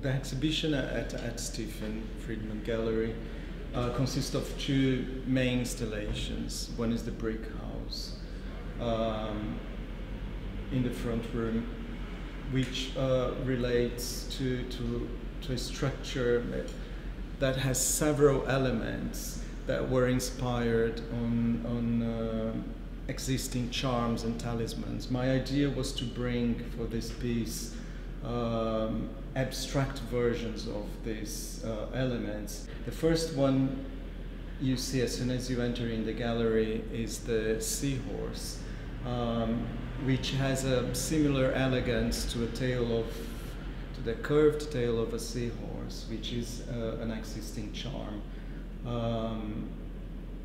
The exhibition at Stephen Friedman Gallery consists of two main installations. One is the brick house in the front room, which relates to a structure that has several elements that were inspired on existing charms and talismans. My idea was to bring for this piece abstract versions of these elements. The first one you see as soon as you enter in the gallery is the seahorse, which has a similar elegance to the curved tail of a seahorse, which is an existing charm.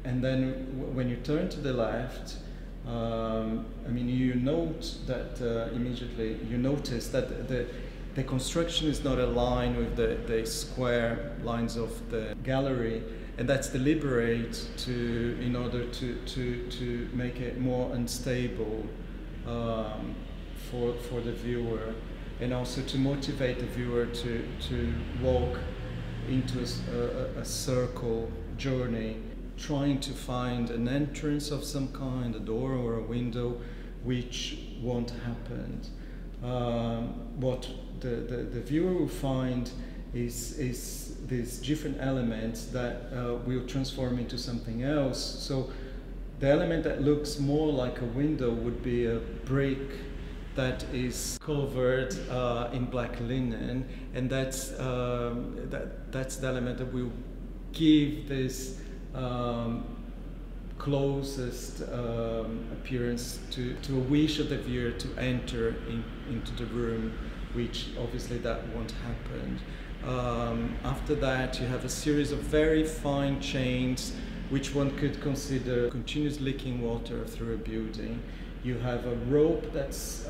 And then when you turn to the left, I mean, you note that immediately you notice that the construction is not aligned with the square lines of the gallery, and that's deliberate in order to make it more unstable for the viewer, and also to motivate the viewer to walk into a circle journey, trying to find an entrance of some kind, a door or a window, which won't happen. What the viewer will find is these different elements that will transform into something else. So the element that looks more like a window would be a brick that is covered in black linen, and that's the element that will give this closest appearance to a wish of the viewer to enter into the room, which obviously that won't happen. After that, you have a series of very fine chains, which one could consider continuous leaking water through a building. You have a rope that's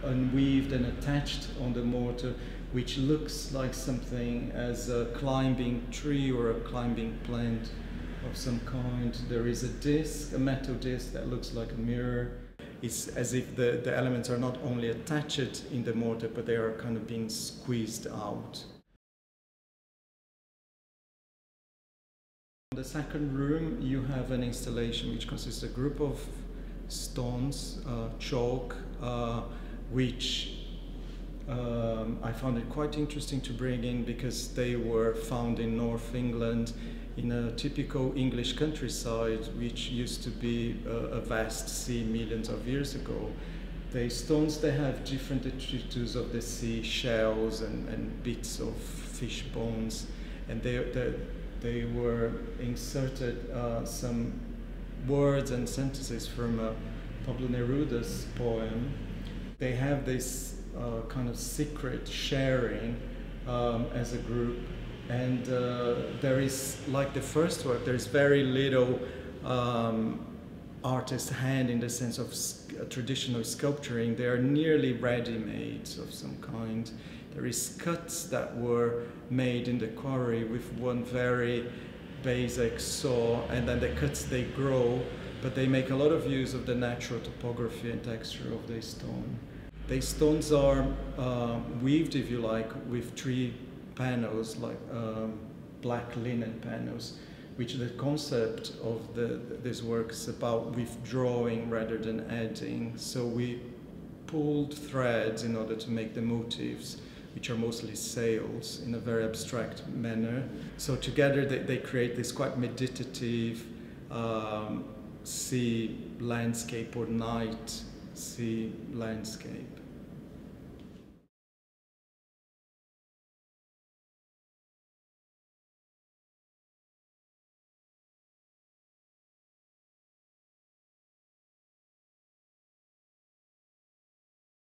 unweaved and attached on the mortar, which looks like something as a climbing tree or a climbing plant of some kind. There is a disc, a metal disc that looks like a mirror. It's as if the elements are not only attached in the mortar, but they are kind of being squeezed out. In the second room, you have an installation which consists of a group of stones, chalk, which I found it quite interesting to bring in because they were found in North England in a typical English countryside, which used to be a vast sea millions of years ago. The stones, they have different detritus of the sea, shells and bits of fish bones, and they were inserted some words and sentences from Pablo Neruda's poem. They have this kind of secret sharing as a group, and there is, like the first work, there is very little artist's hand in the sense of traditional sculpturing. They are nearly ready-made of some kind. There is cuts that were made in the quarry with one very basic saw, and then the cuts, they grow, but they make a lot of use of the natural topography and texture of the stone. The stones are weaved, if you like, with three panels, like black linen panels, which the concept of this work is about withdrawing rather than adding. So we pulled threads in order to make the motifs, which are mostly sails, in a very abstract manner. So together they create this quite meditative sea landscape or night sea landscape.